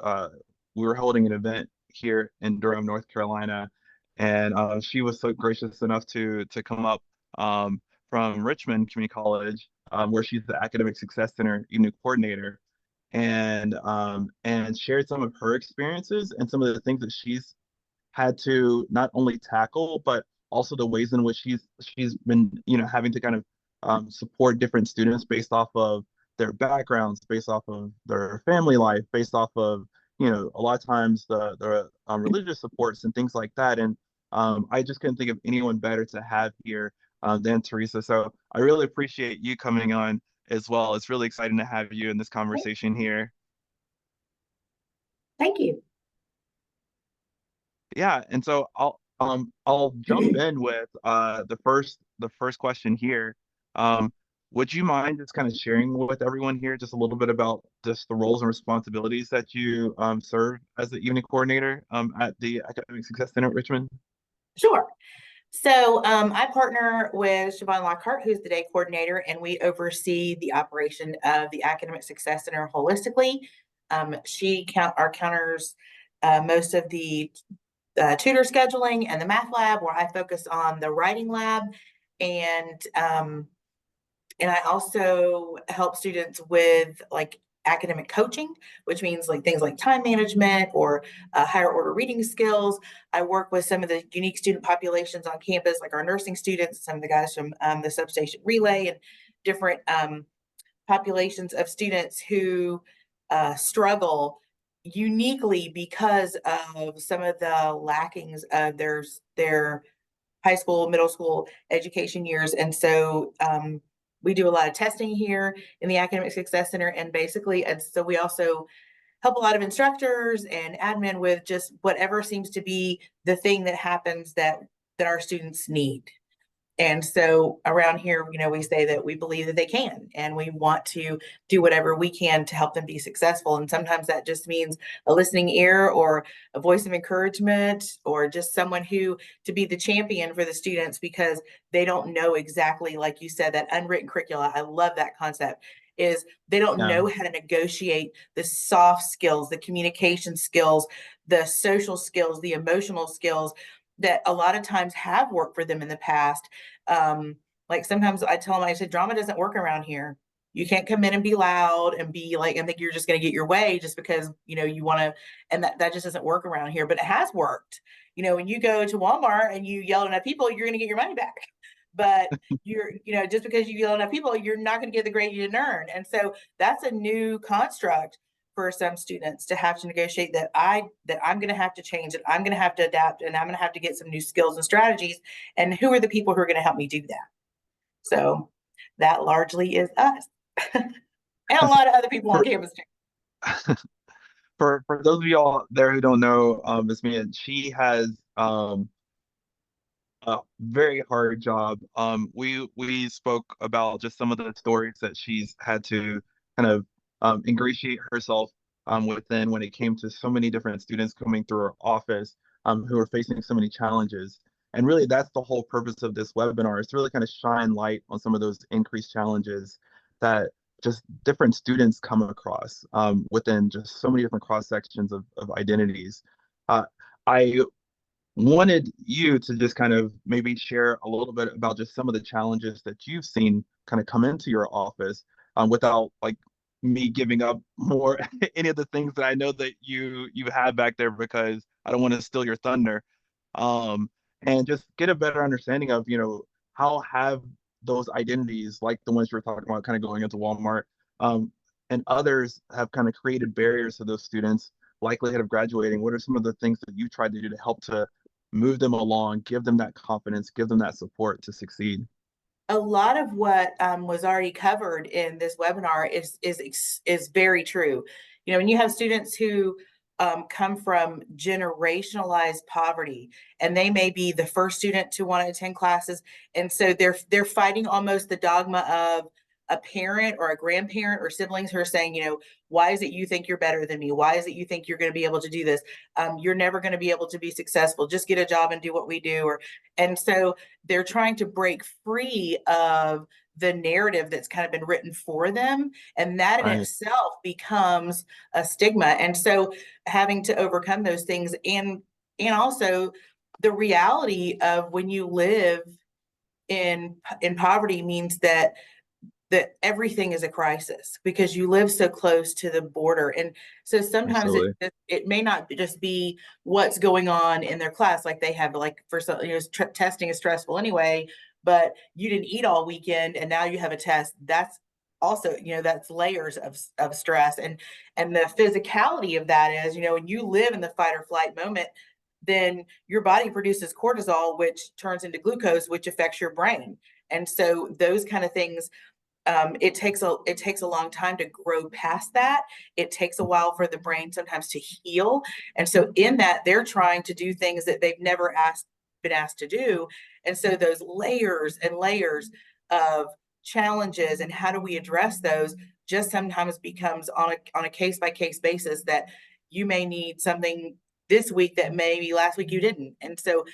holding an event here in Durham, North Carolina, and she was so gracious enough to come up from Richmond Community College, where she's the Academic Success Center Evening Coordinator, and shared some of her experiences and some of the things that she's had to not only tackle, but also the ways in which she's been, you know, having to kind of support different students based off of their backgrounds, based off of their family life, based off of, you know, a lot of times the religious supports and things like that. And I just couldn't think of anyone better to have here than Teresa. So I really appreciate you coming on as well. It's really exciting to have you in this conversation here. Thank you. Yeah, and so I'll jump in with the first question here. Would you mind just kind of sharing with everyone here just a little bit about just the roles and responsibilities that you serve as the evening coordinator at the Academic Success Center at Richmond? Sure. So I partner with Siobhan Lockhart, who's the day coordinator, and we oversee the operation of the Academic Success Center holistically. She counters most of the tutor scheduling and the math lab, where I focus on the writing lab, and I also help students with like academic coaching, which means like things like time management or higher order reading skills. I work with some of the unique student populations on campus, like our nursing students, some of the guys from the substation relay, and different populations of students who struggle uniquely because of some of the lackings of their high school, middle school education years. And so we do a lot of testing here in the Academic Success Center, and basically, and so we also help a lot of instructors and admin with just whatever seems to be the thing that happens that our students need. And so around here, we say that we believe that they can, and we want to do whatever we can to help them be successful. And sometimes that just means a listening ear or a voice of encouragement, or just someone to be the champion for the students, because they don't know exactly, like you said, that unwritten curricula. I love that concept. Is they don't know how to negotiate the soft skills, the communication skills, the social skills, the emotional skills that a lot of times have worked for them in the past. Like sometimes I tell them, I said, drama doesn't work around here. You can't come in and be loud and be like, and think you're just going to get your way just because, you want to, and that just doesn't work around here, but it has worked. When you go to Walmart and you yell at enough people, you're going to get your money back. But just because you yell at enough people, you're not going to get the grade you didn't earn. And so that's a new construct for some students to have to negotiate, that I'm going to have to change, that I'm going to have to adapt, and I'm going to have to get some new skills and strategies. And who are the people who are going to help me do that? So that largely is us. And a lot of other people on campus too. For those of y'all there who don't know, Ms. Meehan, she has a very hard job. We spoke about just some of the stories that she's had to kind of ingratiate herself within when it came to so many different students coming through her office who are facing so many challenges. And really, that's the whole purpose of this webinar, is to really kind of shine light on some of those increased challenges that just different students come across within just so many different cross sections of identities. I wanted you to just kind of maybe share a little bit about just some of the challenges that you've seen kind of come into your office without like me giving up more any of the things that I know that you have back there, because I don't want to steal your thunder. And just get a better understanding of, how have those identities, like the ones you're talking about, kind of going into Walmart, and others have kind of created barriers to those students' likelihood of graduating. What are some of the things that you tried to do to help to move them along, give them that confidence, give them that support to succeed? A lot of what was already covered in this webinar is very true. When you have students who come from generationalized poverty, and they may be the first student to want to attend classes, and so they're fighting almost the dogma of a parent or a grandparent or siblings who are saying, why is it you think you're better than me? Why is it you think you're going to be able to do this? You're never going to be able to be successful. Just get a job and do what we do. And so they're trying to break free of the narrative that's kind of been written for them. And that in itself becomes a stigma. And so having to overcome those things, and also the reality of when you live in poverty means that everything is a crisis, because you live so close to the border. And so sometimes it may not just be what's going on in their class, like they have, like for some, testing is stressful anyway, but you didn't eat all weekend and now you have a test. That's also, that's layers of stress. And the physicality of that is, when you live in the fight or flight moment, then your body produces cortisol, which turns into glucose, which affects your brain. And so those kind of things, it takes a long time to grow past that. It takes a while for the brain sometimes to heal. And so in that, they're trying to do things that they've never been asked to do. And so those layers and layers of challenges, and how do we address those, just sometimes becomes on a case by case basis, that you may need something this week that maybe last week you didn't. And so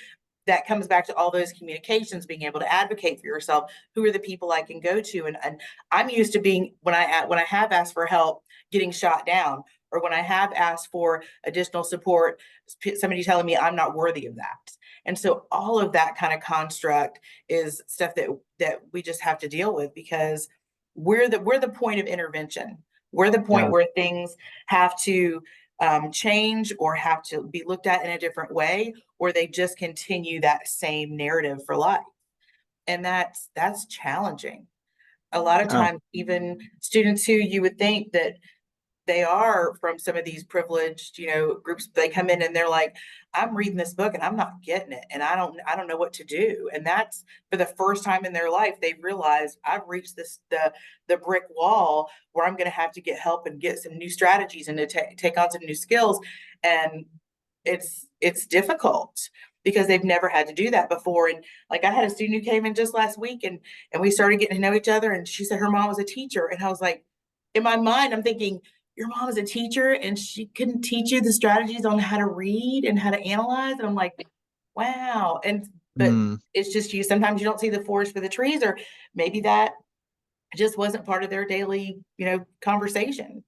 that comes back to all those communications, being able to advocate for yourself. Who are the people I can go to? And I'm used to being, when I have asked for help, getting shot down, or when I have asked for additional support, somebody telling me I'm not worthy of that. And so all of that kind of construct is stuff that we just have to deal with, because we're the point of intervention. We're the point Yeah. where things have to change or have to be looked at in a different way, or they just continue that same narrative for life. And that's challenging. A lot of Yeah. times, even students who you would think that they are from some of these privileged, groups, they come in and they're like, I'm reading this book and I'm not getting it. And I don't know what to do. And that's for the first time in their life, they realize I've reached the brick wall where I'm going to have to get help and get some new strategies and to take on some new skills. And it's difficult because they've never had to do that before. And like, I had a student who came in just last week and we started getting to know each other. And she said her mom was a teacher. And I was like, in my mind, I'm thinking, your mom is a teacher and she couldn't teach you the strategies on how to read and how to analyze. And I'm like, wow. But Mm, it's just sometimes you don't see the forest for the trees, or maybe that just wasn't part of their daily, conversation.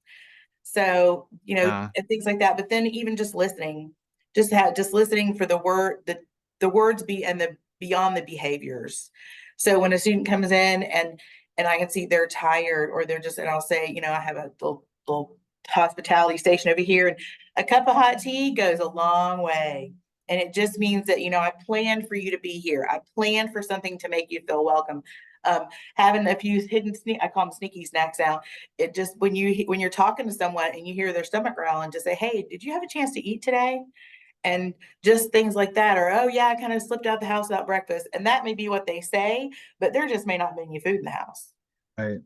So, yeah. and things like that. But then even just listening, just listening for the words and the beyond the behaviors. So when a student comes in and I can see they're tired, or they're just, and I'll say, I have a little hospitality station over here, and a cup of hot tea goes a long way. And it just means that, I planned for you to be here. I planned for something to make you feel welcome. Um, Having a few hidden I call them sneaky snacks out. It just, when you're talking to someone and you hear their stomach growling, just say, hey, did you have a chance to eat today? And just things like that. Or, oh yeah, I kind of slipped out the house without breakfast. And that may be what they say, but there just may not be any food in the house. Right.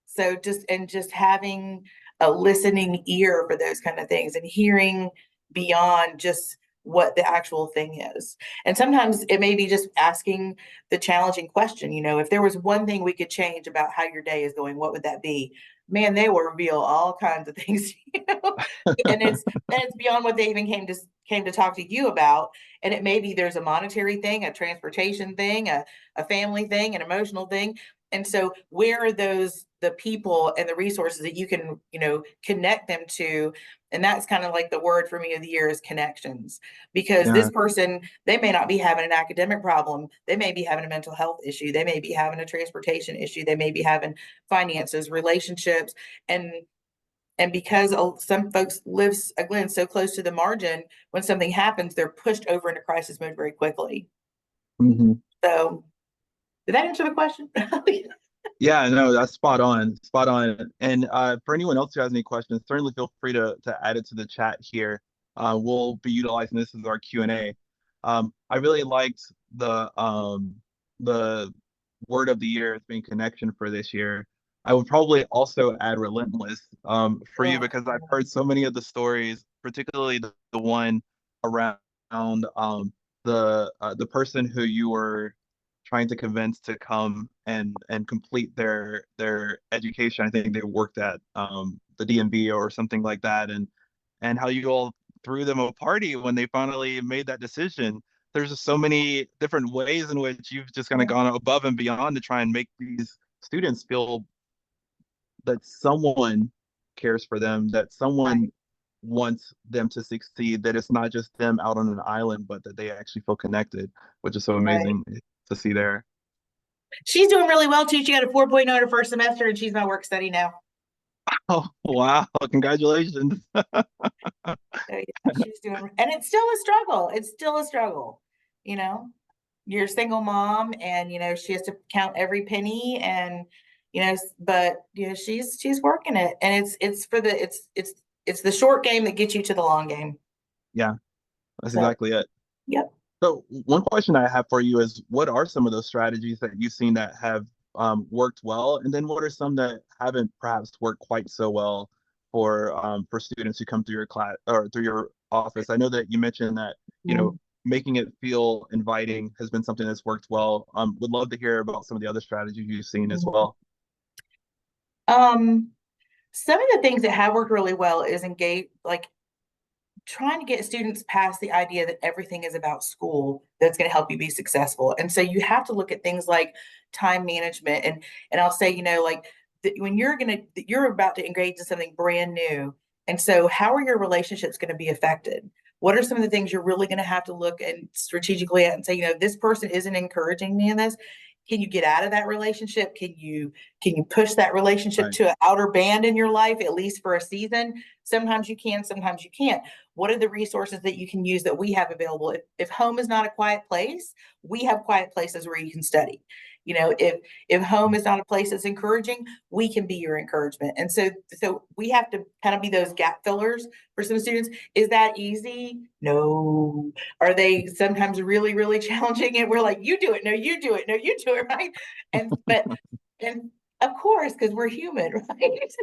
So just having a listening ear for those kind of things and hearing beyond just what the actual thing is. And sometimes it may be just asking the challenging question, if there was one thing we could change about how your day is going, what would that be? Man, they will reveal all kinds of things, and it's beyond what they even came to talk to you about. And it may be there's a monetary thing, a transportation thing, a family thing, an emotional thing. And so where are the people and the resources that you can, connect them to? And that's kind of like the word for me of the year is connections, because Yeah. this person, they may not be having an academic problem. They may be having a mental health issue. They may be having a transportation issue. They may be having finances, relationships. And because some folks live, again, so close to the margin, when something happens, they're pushed over into crisis mode very quickly. Hmm. So did that answer the question? Yeah, no, that's spot on, spot on. And for anyone else who has any questions, certainly feel free to add it to the chat here. We'll be utilizing this as our Q&A. I really liked the word of the year as being connection for this year. I would probably also add relentless for you, Yeah. because I've heard so many of the stories, particularly the one around the person who you were trying to convince to come and complete their education. I think they worked at the DMV or something like that, and how you all threw them a party when they finally made that decision. There's just so many different ways in which you've just kind of gone above and beyond to try and make these students feel that someone cares for them, that someone Right. wants them to succeed, that it's not just them out on an island, but that they actually feel connected, which is so Right. amazing to see there. She's doing really well too. She got a 4.0 her first semester, and she's my work study now. Oh, wow. Congratulations. So yeah, she's doing, and it's still a struggle. It's still a struggle. You know, you're a single mom, and she has to count every penny, and but she's working it, and it's the short game that gets you to the long game. Yeah, that's So exactly it. yep. So one question I have for you is, what are some of those strategies that you've seen that have worked well? And then what are some that haven't perhaps worked quite so well for students who come through your class or through your office? I know that you mentioned that, making it feel inviting has been something that's worked well. Would love to hear about some of the other strategies you've seen as well. Some of the things that have worked really well is engage, like trying to get students past the idea that everything is about school that's going to help you be successful. And so you have to look at things like time management. And I'll say, like when you're about to engage in something brand new. And so how are your relationships going to be affected? What are some of the things you're really going to have to look and strategically at and say, this person isn't encouraging me in this. Can you get out of that relationship? Can you push that relationship Right. to an outer band in your life, at least for a season? Sometimes you can, sometimes you can't. What are the resources that you can use that we have available? If home is not a quiet place, we have quiet places where you can study. You know, if home is not a place that's encouraging, we can be your encouragement. And so we have to kind of be those gap fillers for some students. Is that easy? No. Are they sometimes really, really challenging? And we're like, you do it, no, you do it, no, you do it, right? And of course, because we're human, right?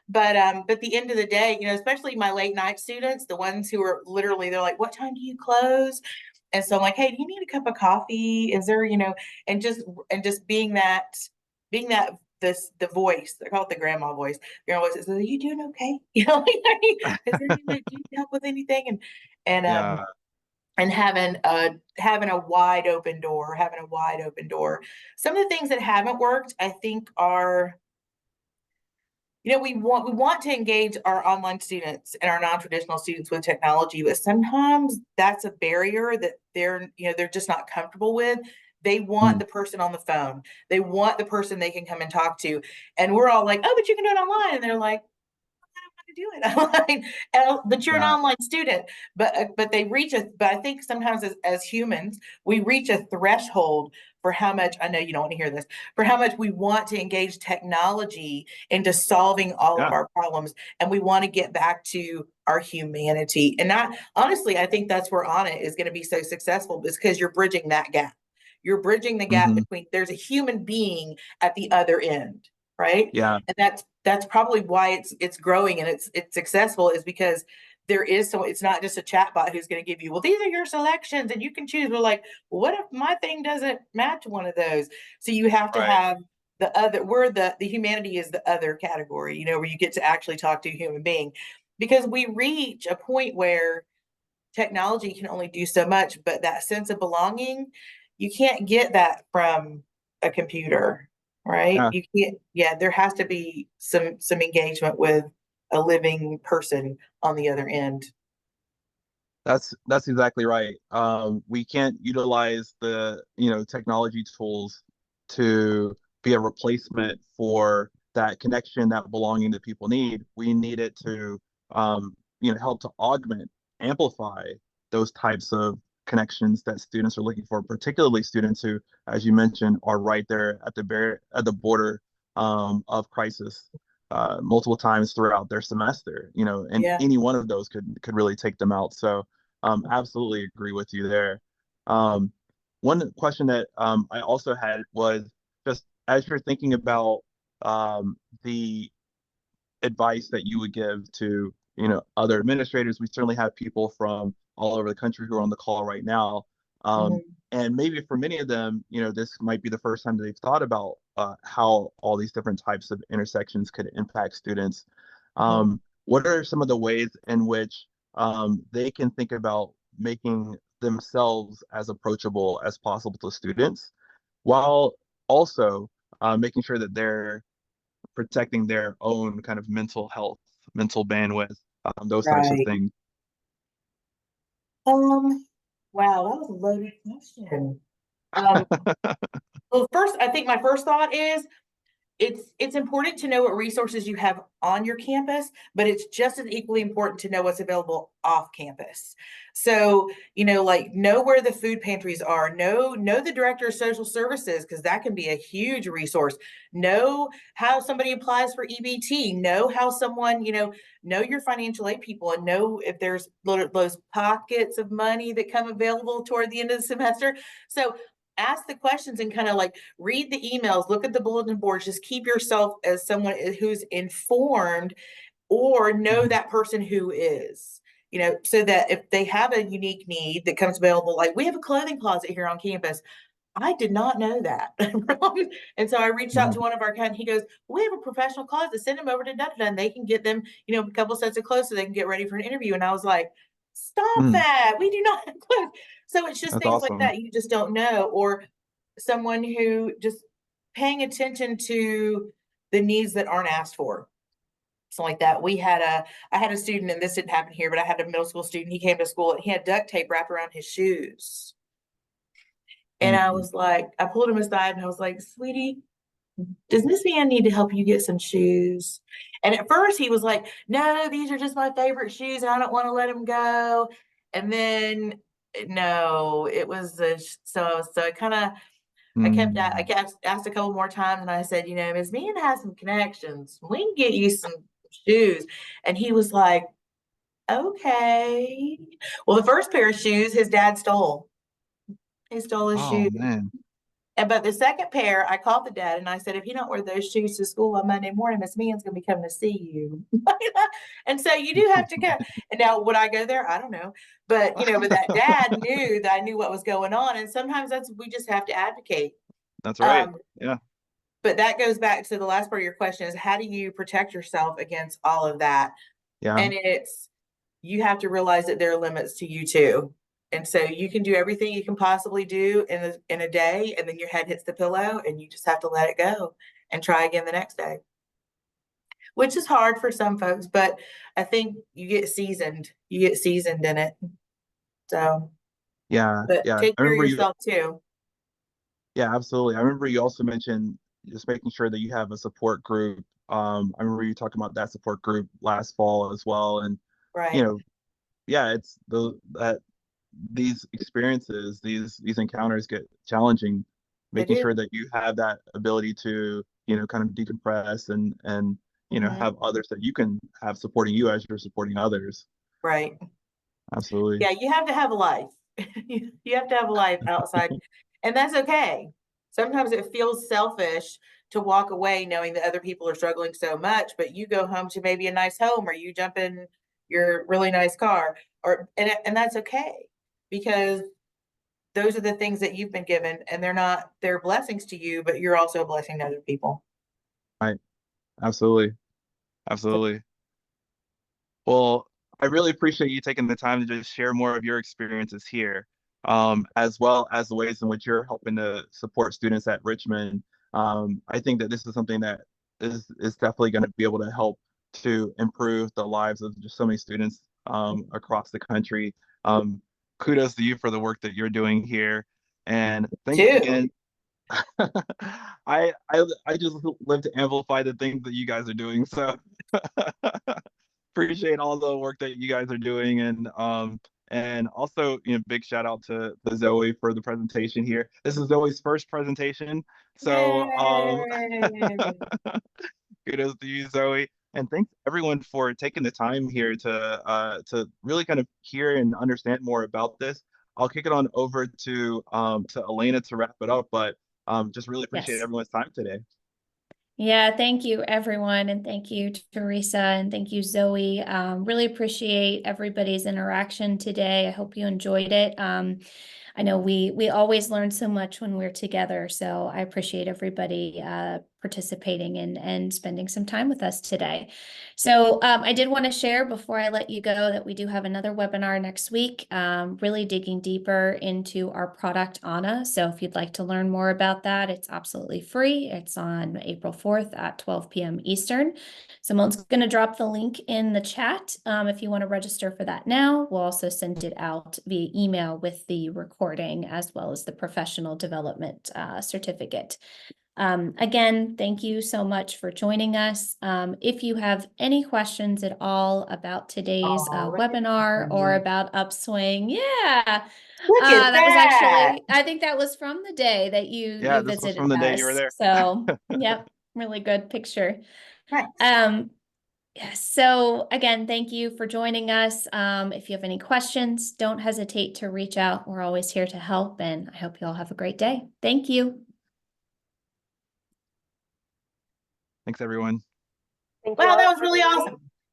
But at the end of the day, you know, especially my late night students, the ones who are literally, they're like, what time do you close? And so I'm like, hey, do you need a cup of coffee? Is there, you know, and just being that the voice, I call it the grandma voice. Grandma voice says, are you doing okay? You know, like, is there anything, do you need help with anything? Yeah. And having a wide open door, Some of the things that haven't worked, I think, are, you know, we want to engage our online students and our non-traditional students with technology, but sometimes that's a barrier that they're just not comfortable with. They want the person on the phone. They want the person they can come and talk to. And we're all like, oh, but you can do it online. And they're like, to do it online, but you're an Yeah. online student. But I think sometimes as humans, we reach a threshold for how much, I know you don't want to hear this, for how much we want to engage technology into solving all of Yeah. our problems, and we want to get back to our humanity. And not honestly, I think that's where On It is going to be so successful, is because you're bridging that gap. You're bridging the gap between, there's a human being at the other end, right? Yeah. And that's probably why it's growing and it's successful, is because there is it's not just a chatbot who's going to give you, well, these are your selections and you can choose. We're like, well, what if my thing doesn't match one of those? So you have to Right. have the other, where the humanity is the other category, you know, where you get to actually talk to a human being, because we reach a point where technology can only do so much, but that sense of belonging, you can't get that from a computer, right? Yeah. You can't, yeah, there has to be some engagement with a living person on the other end. That's exactly right. We can't utilize the, technology tools to be a replacement for that connection, that belonging that people need. We need it to, help to augment, amplify those types of connections that students are looking for, particularly students who, as you mentioned, are right there at the border of crisis multiple times throughout their semester. And Yeah. any one of those could really take them out. So absolutely agree with you there. One question that I also had was, just as you're thinking about the advice that you would give to, other administrators. We certainly have people from all over the country who are on the call right now. Mhm. And maybe for many of them, this might be the first time they've thought about how all these different types of intersections could impact students. Mhm. What are some of the ways in which they can think about making themselves as approachable as possible to students, while also making sure that they're protecting their own kind of mental health, mental bandwidth, those types of Right. things? Wow, that was a loaded question. Um, well, first, I think my first thought is, it's important to know what resources you have on your campus, but it's just as equally important to know what's available off campus. So, like, know where the food pantries are, know the director of social services, because that can be a huge resource. Know how somebody applies for EBT, know how someone, know your financial aid people, and know if there's those pockets of money that come available toward the end of the semester. So ask the questions and kind of like read the emails, look at the bulletin boards, just keep yourself as someone who's informed, or know that person who is, so that if they have a unique need that comes available, like we have a clothing closet here on campus. I did not know that. And so I reached out to one of our and he goes, we have a professional closet, send them over to da-da-da, and they can get them, a couple sets of clothes so they can get ready for an interview. And I was like, stop Mm, that. We do not have clothes. So it's just that's things like awesome. that. You just don't know. Or someone who just paying attention to the needs that aren't asked for. So like that. I had a student, and this didn't happen here, but I had a middle school student. He came to school and he had duct tape wrapped around his shoes. And I Mhm. was like, I pulled him aside and I was like, sweetie, does Miss Ann need to help you get some shoes? And at first he was like, no, these are just my favorite shoes and I don't want to let them go. And then no, it was so I kept Mm. asked a couple more times and I said, Miss Meehan has some connections. We can get you some shoes. And he was like, okay. Well, the first pair of shoes his dad stole. He stole his Oh shoes. man. But the second pair, I called the dad and I said, if you don't wear those shoes to school on Monday morning, Miss Meehan's going to be coming to see you. And so you do have to go. And now, would I go there? I don't know. But, but that dad knew that I knew what was going on. And sometimes we just have to advocate. That's right. Yeah. But that goes back to the last part of your question is how do you protect yourself against all of that? Yeah. And you have to realize that there are limits to you too. And so you can do everything you can possibly do in a day, and then your head hits the pillow and you just have to let it go and try again the next day, which is hard for some folks, but I think you get seasoned in it. So, Yeah. but Yeah. take I care of remember you. yourself too. Yeah, absolutely. I remember you also mentioned just making sure that you have a support group. I remember you talking about that support group last fall as well. And, you Right. know, yeah, it's that these experiences, these encounters get challenging, They making do. sure that you have that ability to, kind of decompress and, Mhm. have others that you can have supporting you as you're supporting others. Right. Absolutely. Yeah, you have to have a life. You have to have a life outside, and that's okay. Sometimes it feels selfish to walk away knowing that other people are struggling so much, but you go home to maybe a nice home or you jump in your really nice car and that's okay because those are the things that you've been given and they're blessings to you, but you're also a blessing to other people. Right. Absolutely. So, Absolutely. Well, I really appreciate you taking the time to just share more of your experiences here, as well as the ways in which you're helping to support students at Richmond. I think that this is something that is definitely going to be able to help to improve the lives of just so many students across the country. Um, Kudos to you for the work that you're doing here, and thanks too. again. I just live to amplify the things that you guys are doing, so. Appreciate all the work that you guys are doing, and also big shout out to the Zoe for the presentation here. This is Zoe's first presentation, so Yay. kudos to you, Zoe, and thanks everyone for taking the time here to really kind of hear and understand more about this. I'll kick it on over to Elena to wrap it up, but just really appreciate Yes. everyone's time today. Yeah, thank you, everyone. And thank you, Teresa, and thank you, Zoe. Really appreciate everybody's interaction today. I hope you enjoyed it. I know we always learn so much when we're together, so I appreciate everybody participating and spending some time with us today. So I did want to share before I let you go that we do have another webinar next week, really digging deeper into our product Anna. So if you'd like to learn more about that, it's absolutely free. It's on April 4th at 12 p.m. Eastern. Someone's going to drop the link in the chat if you want to register for that now. We'll also send it out via email with the recording as well as the professional development certificate. Again, thank you so much for joining us. If you have any questions at all about today's webinar or about Upswing, yeah, Look at that was that. actually, I think that was from the day that Yeah, you this was visited from the day you were us. there. So, yep, really good picture. Nice. Yes. So again, thank you for joining us. If you have any questions, don't hesitate to reach out. We're always here to help, and I hope you all have a great day. Thank you. Thanks, everyone. Thank you Wow, all. that was really awesome.